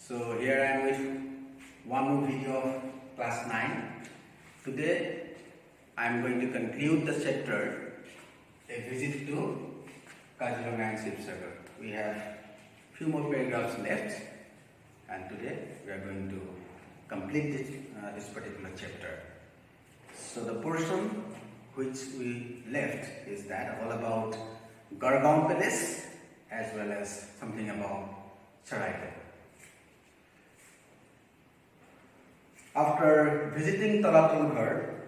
So here I am with one more video of class 9. Today I am going to conclude the chapter A Visit to Kazironga and Sivsagor. We have few more paragraphs left and today we are going to complete this particular chapter. So the portion which we left is that all about Gargaon Palace as well as something about Charaito. After visiting Talatul Ghar,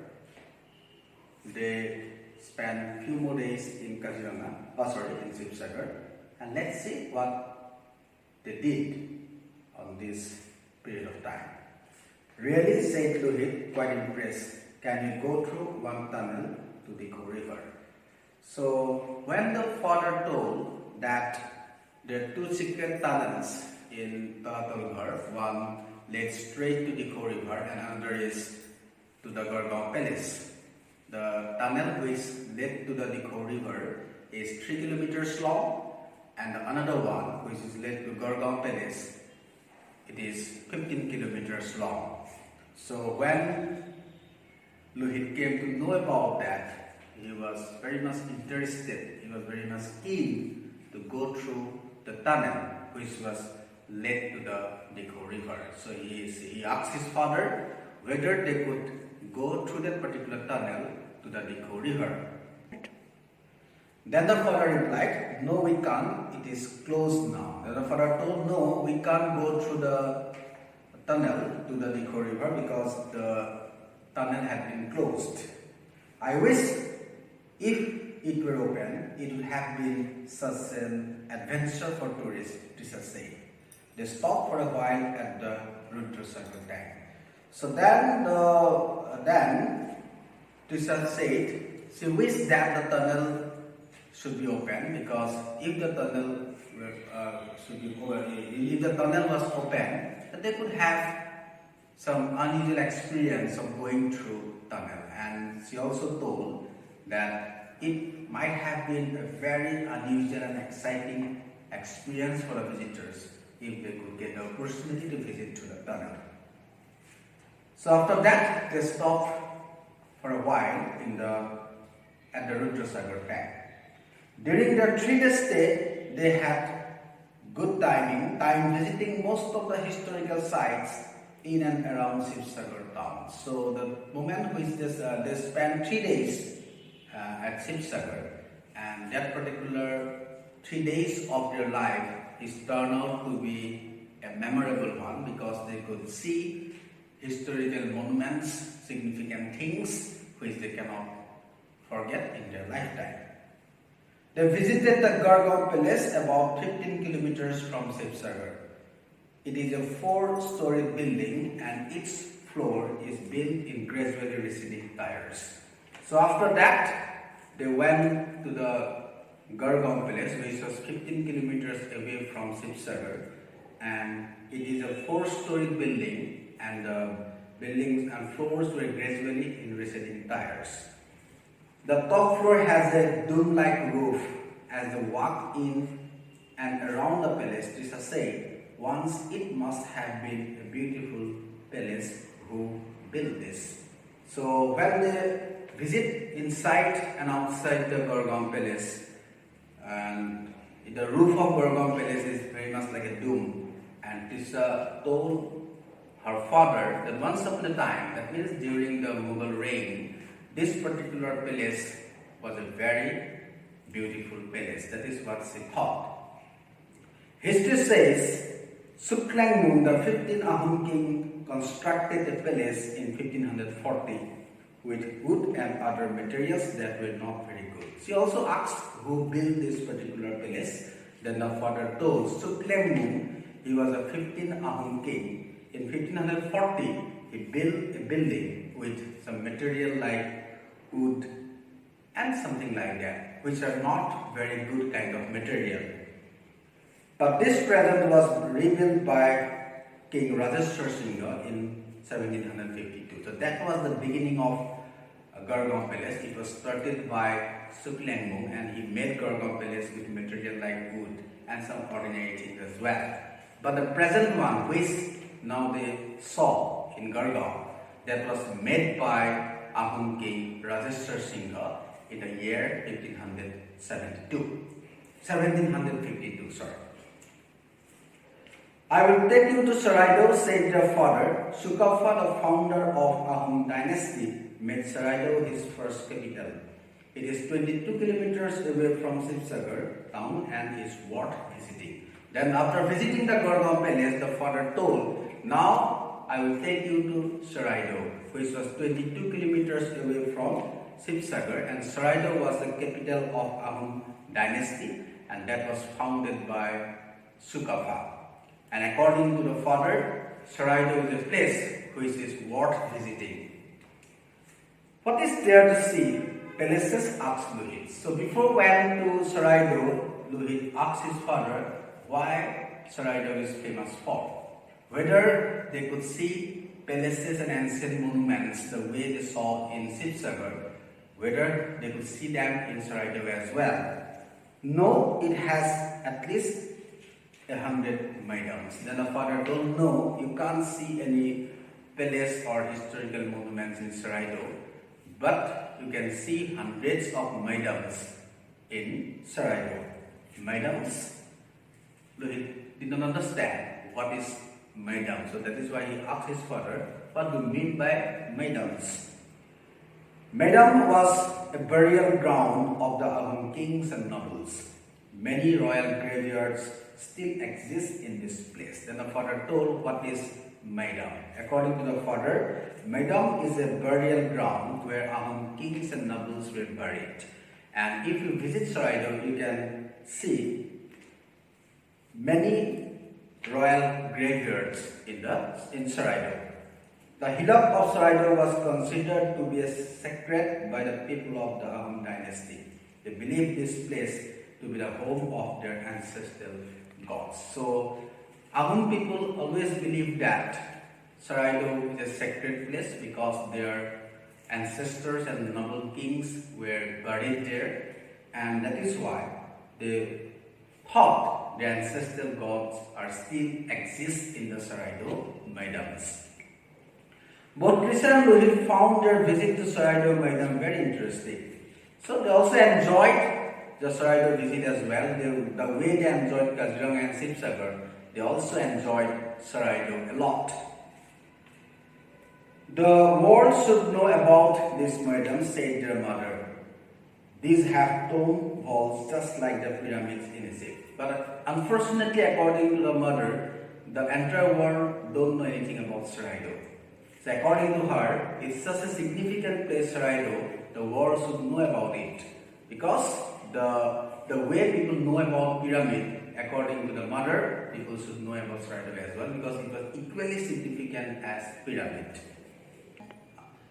they spent few more days in in Sivsagor, and let's see what they did on this period of time. Really, said Lohit, quite impressed. Can you go through one tunnel to the Dikho River? So when the father told that there are two secret tunnels in Talatul Ghar, one led straight to the Dikho River and another is to the Gargaon Palace. The tunnel which led to the Dikho River is 3 kilometers long, and another one which is led to Gargaon Palace, it is 15 kilometers long. So when Lohit came to know about that, he was very much interested, he was very much keen to go through the tunnel which was led to the Dikho River. So he asked his father whether they could go through that particular tunnel to the Dikho River. Then the father replied, "No, we can't, it is closed now." Then the father told, "No, we can't go through the tunnel to the Dikho River because the tunnel had been closed. I wish if it were open, it would have been such an adventure for tourists," Tisha said. They stopped for a while at the Rudrasagar tank. So then Tisha said she wished that the tunnel should be open, because if the tunnel was open, they could have some unusual experience of going through tunnel. And she also told that it might have been a very unusual and exciting experience for the visitors if they could get the opportunity to visit to the tunnel. So after that, they stopped for a while at the Rudrasagar tank. During their 3-day stay, they had good time visiting most of the historical sites in and around Sivsagor town. So the moment which they spent 3 days at Sivsagor, and that particular 3 days of their life is turned out to be a memorable one, because they could see historical monuments, significant things which they cannot forget in their lifetime. They visited the Gargaon Palace about 15 kilometers from Sivsagor. It is a 4-story building and each floor is built in gradually receding tiers. So after that, they went to the Gargaon Palace, which was 15 kilometers away from Sivsagor, and it is a 4-story building, and the buildings and floors were gradually in receding tiers. The top floor has a dome-like roof. As they walked in and around the palace, Tisha said, once it must have been a beautiful palace who built this. So when they visit inside and outside the Gargaon Palace, and the roof of Gargaon Palace is very much like a dome, and Tisha told her father that once upon a time, that means during the Mughal reign, this particular palace was a very beautiful palace. That is what she thought. History says Suklangmung, the 15th Ahom king, constructed a palace in 1540 with wood and other materials that were not very good. She also asked who built this particular palace. Then the father told Suklangmung, he was a 15th Ahom king. In 1540, he built a building with some material like wood and something like that, which are not very good kind of material. But this present was rebuilt by King Rajeshwar Singha in 1752. So that was the beginning of Gargaon Palace. It was started by Suklangmung, and he made Gargaon Palace with material like wood and some ordinary things as well. But the present one, which now they saw in Gargaon, that was made by Ahom King Rajeshwar Singha in the year 1752, sorry. I will take you to Saraido, said their father. Sukafa, the founder of Ahom dynasty, made Saraido his first capital. It is 22 kilometers away from Sivsagor town and is worth visiting. Then after visiting the Gargaon palace, the father told, now I will take you to Saraido, which was 22 kilometers away from Sivsagor, and Saraido was the capital of Ahom dynasty, and that was founded by Sukafa. And according to the father, Saraido is a place which is worth visiting. What is there to see? Palaces asked Lohit. So before went to Saraido, Lohit asked his father why Saraido is famous for. Whether they could see palaces and ancient monuments the way they saw in Sivsagor, whether they could see them in Saraido as well. No, it has at least 100 maidans. Then the father told, no, you can't see any palace or historical monuments in Saraido, but you can see hundreds of maidans in Saraido. Maidans? Lohit did not understand what is maidan, so that is why he asked his father, what do you mean by maidans? Maidan was a burial ground of the Ahom kings and nobles. Many royal graveyards still exist in this place. Then the father told what is Maidan. According to the father, Maidan is a burial ground where Ahom kings and nobles were buried. And if you visit Saraido, you can see many royal graveyards in Saraido. The hillock of Saraido was considered to be sacred by the people of the Ahom dynasty. They believed this place to be the home of their ancestral gods. So Ahom people always believed that Saraido is a sacred place because their ancestors and noble kings were buried there, and that is why they thought their ancestral gods are still exist in the Saraido Maidans. Both Krishna and Lohit found their visit to Saraido Maidan very interesting. So they also enjoyed the Saraido visit as well. The way they enjoyed Kazironga and Sivsagor, they also enjoyed Saraido a lot. The world should know about this Maidan, said their mother. These have stone walls just like the pyramids in Egypt. But unfortunately, according to the mother, the entire world don't know anything about Saraido. So according to her, it's such a significant place, Saraido, the world should know about it. Because the way people know about pyramid, according to the mother, people should know about Saraido as well, because it was equally significant as pyramid.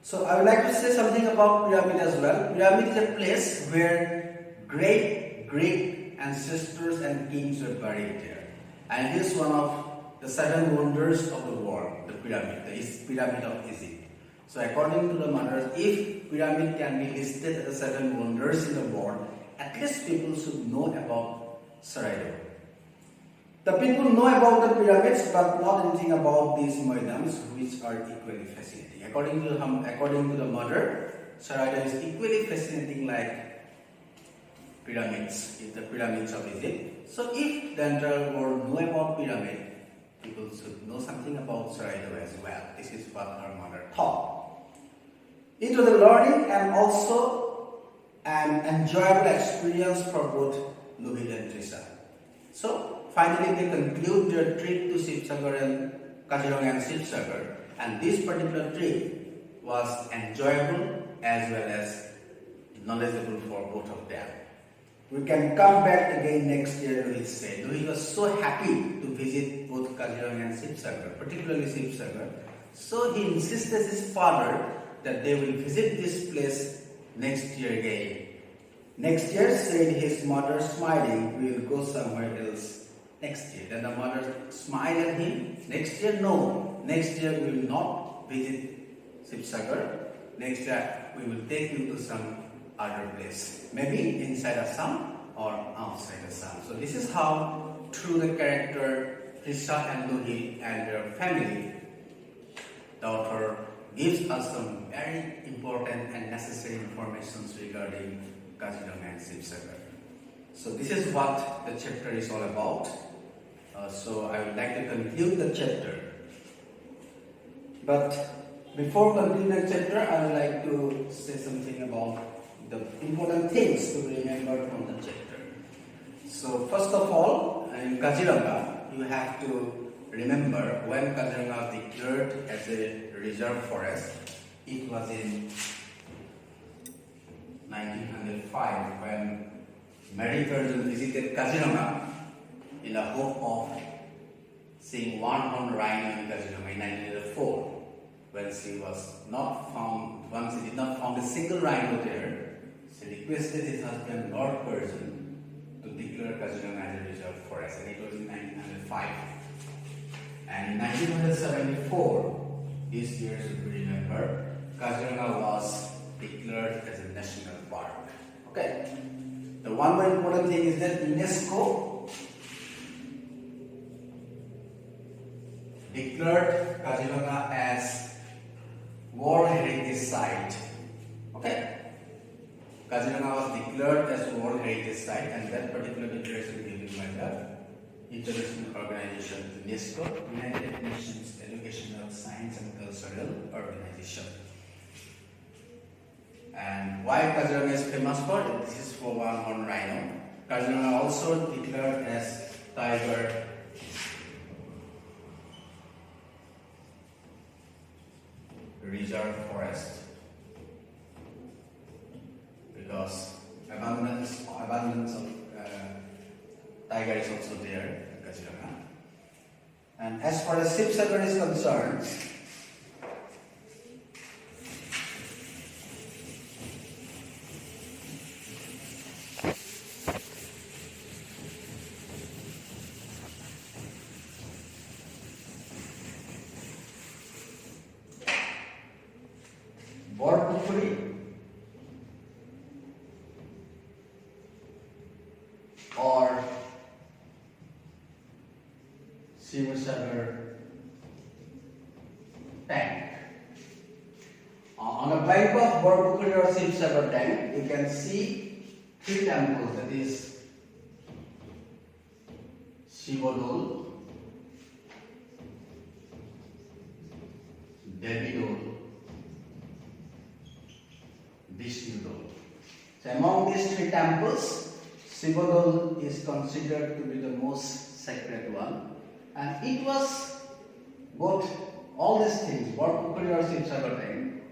So I would like to say something about pyramid as well. Pyramid is a place where great Greek ancestors and kings were buried there. And it is one of the 7 wonders of the world, the pyramid, the pyramid of Egypt. So according to the mother, if pyramid can be listed as 7 wonders in the world, at least people should know about Saraido. The people know about the pyramids, but not anything about these maidans, which are equally fascinating. According to the mother, Saraido is equally fascinating like pyramids, the pyramids of Egypt. So if the entire world know about pyramid, people should know something about Saraido as well. This is what her mother thought. It was a learning and also an enjoyable experience for both Lohit and Trisha. So finally they conclude their trip to Sivsagor and Kazironga and Sivsagor, and this particular trip was enjoyable as well as knowledgeable for both of them. We can come back again next year, Lohit said. Lohit was so happy to visit both Kazironga and Sivsagor, particularly Sivsagor. So he insisted his father that they will visit this place next year again. Next year, said his mother, smiling, we will go somewhere else next year. Then the mother smiled at him. Next year, no. Next year we will not visit Sivsagor. Next year we will take you to some other place. Maybe inside Assam or outside Assam. So this is how, through the character Trisha and Louis and their family, the author gives us some very important and necessary information regarding Kazironga and Sivsagor. So this is what the chapter is all about. So I would like to conclude the chapter. But before concluding the chapter, I would like to say something about the important things to remember from the chapter. So first of all, in Kazironga, you have to remember when Kazironga was declared as a reserve forest. It was in 1905 when Mary Thurston visited Kazironga in the hope of seeing one-horned rhino in Kazironga in 1904. When she was not found, once she did not find a single rhino there, she requested his husband Lord Curzon to declare Kazironga as a reserve forest, and it was in 1905. And in 1974, this year should be remembered, Kazironga was declared as a national park. Okay. The one more important thing is that UNESCO declared Kazironga as World Heritage Site. Okay. Kazironga was declared as World Heritage Site, and that particular declaration given by the international organization UNESCO, United Nations Educational, Science and Cultural Organization. And why Kazironga is famous for? This is for one-horned rhino. Kazironga also declared as tiger reserve forest because abundance of tiger is also there in Kazironga. And as far as Sivsagor is concerned, or Sivsagor tank. On the bank of Borpukuri or Sivsagor tank, you can see three temples, that is Shivadol, Devidol, Vishnudol. So among these three temples, Shivadol is considered to be the most sacred one, and it was both all these things, Borpukuri or Sivsagor tank,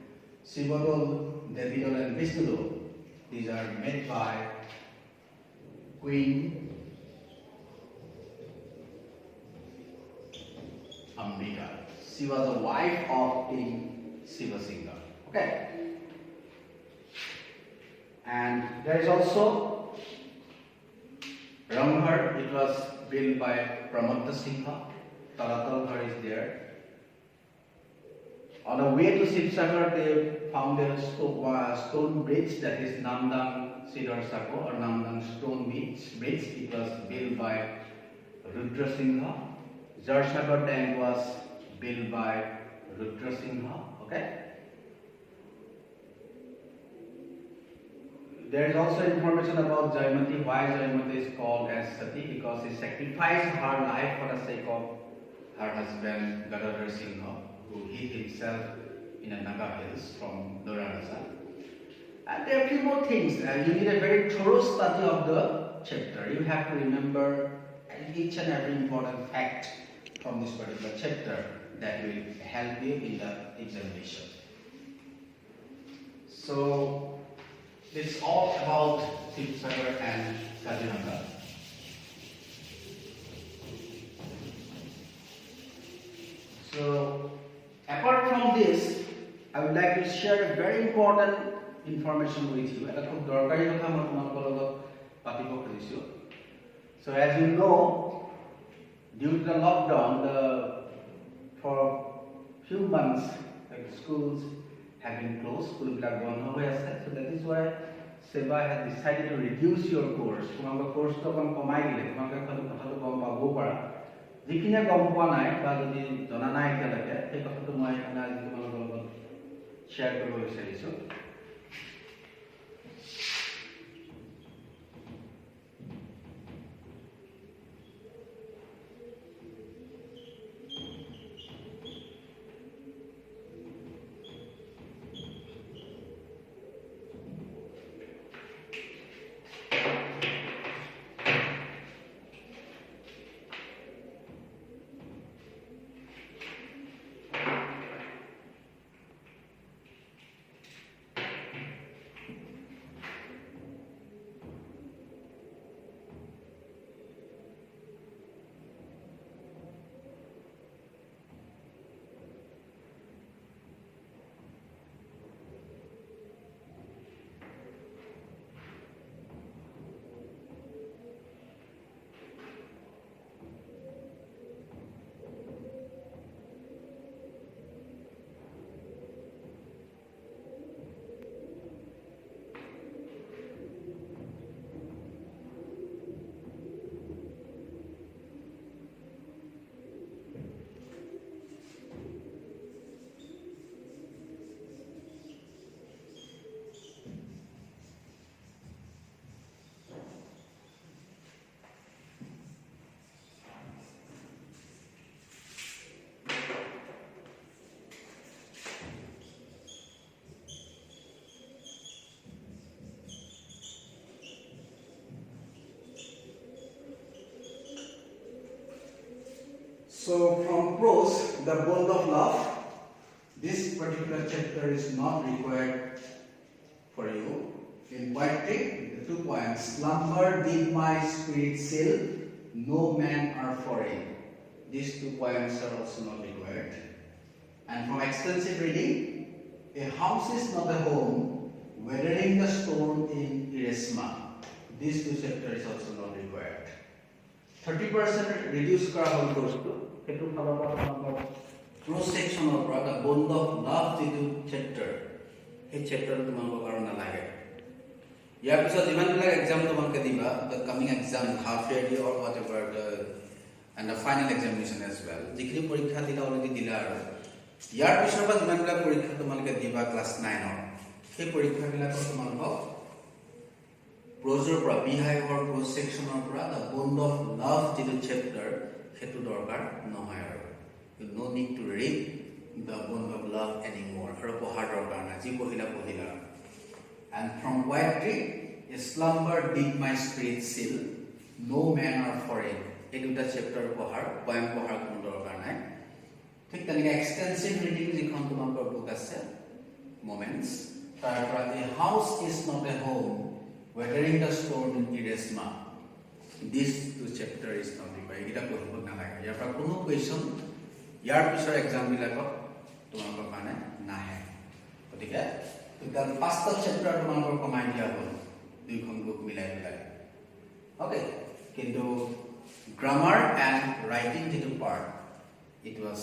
Shivadol, Devidol and Vishnudol, these are made by Queen Ambika. She was the wife of King Sivasingha. Okay. And there is also Ramghar. It was built by Pramodda Singha. Talatalghar is there. On the way to Sivsagor, they found a stone bridge, that is Namdang Siddharsako or Namdang Stone Bridge. It was built by Rudra Singha. Jarsagar tank was built by Rudra Singha. Okay. There is also information about Jaimati. Why Jaimati is called as Sati? Because she sacrificed her life for the sake of her husband Gadadhar Singha, who hid himself in a Naga hills from Doranaza. And there are a few more things. You need a very thorough study of the chapter. You have to remember each and every important fact from this particular chapter that will help you in the examination. So, it's all about Sivsagor and Kazironga. So, apart from this, I would like to share a very important information with you. So, as you know, due to the lockdown, for few months, like schools have been closed, so that is why Seva has decided to reduce your course. যিখিনিয়ে গম পোৱা নাই বা যদি জনা নাই এতিয়ালৈকে সেই কথাটো মই এখানে আজি তোমালোকৰ লগত শ্বেয়াৰ কৰিব বিচাৰিছোঁ। So from prose, the bond of love, this particular chapter is not required for you. In poetry, the 2 poems, slumber did my spirit still, no man are foreign. These 2 poems are also not required. And from extensive reading, a house is not a home, weathering the storm in Iresma. These 2 chapters is also not required. 30% reduce kara hol course. সেইটো ফালৰ পৰা তোমালোকৰ cross সেকশনৰ পৰা দা bond of love যিটো chapter সেই chapter তোমালোকৰ কাৰণ নালাগে। ইয়াৰ পিছত যিমানবিলাক এক্সাম তোমালোকে দিবা, the coming exam, half yearly or whatever the end the final examination as well, যিখিনি পৰীক্ষা দিলা অলৰেডি দিলা আৰু ইয়াৰ পিছৰ পৰা যিমানবিলাক পৰীক্ষা তোমালোকে দিবা ক্লাছ 9ৰ সেই পৰীক্ষাবিলাকৰ তোমালোকক প্ৰজৰ পৰা বিহাইভৰ ক্ৰছ সেকশনৰ পৰা দা বন্ড অফ লাভ যিটো চেপ্টাৰ সেইটো দৰকাৰ নহয় আৰু you no need to read the bond of love anymore আৰু পঢ়াৰ দৰকাৰ নাই, যি পঢ়িলা পঢ়িলা। And from poetry, a slumber did my spirit still, no man are foreign, এই দুটা চেপ্টাৰ পঢ়াৰ পয়েম পঢ়াৰ কোনো দৰকাৰ নাই। ঠিক তেনেকৈ এক্সটেনচিভ ৰিডিং যিখন তোমালোকৰ বুক আছে moments, তাৰ পৰা a house is not a home, weathering the storm in Iresma, this 2 chapter is not required. এইকেইটা পঢ়িব নালাগে। ইয়াৰ পৰা কোনো কুৱেশ্যন ইয়াৰ পিছৰ এক্সামবিলাকত তোমালোকৰ কাৰণে নাহে। গতিকে টোটেল 5টা চেপ্টাৰ তোমালোকৰ কমাই দিয়া হ'ল 2খন বুক মিলাই মিলাই। অ'কে, কিন্তু গ্ৰামাৰ এণ্ড ৰাইটিং যিটো part it was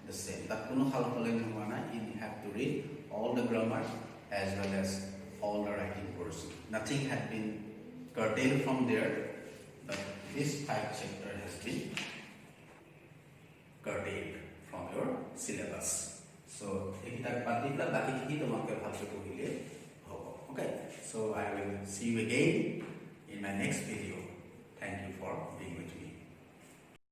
the same, তাত কোনো সাল সলনি হোৱা নাই। You have to read all the grammar as well as all the writing portion, nothing had been curtailed from there, but this 5 chapter has been curtailed from your syllabus. So ekita patila baki ki tomake bhalke pohile hobo. Okay, so I will see you again in my next video. Thank you for being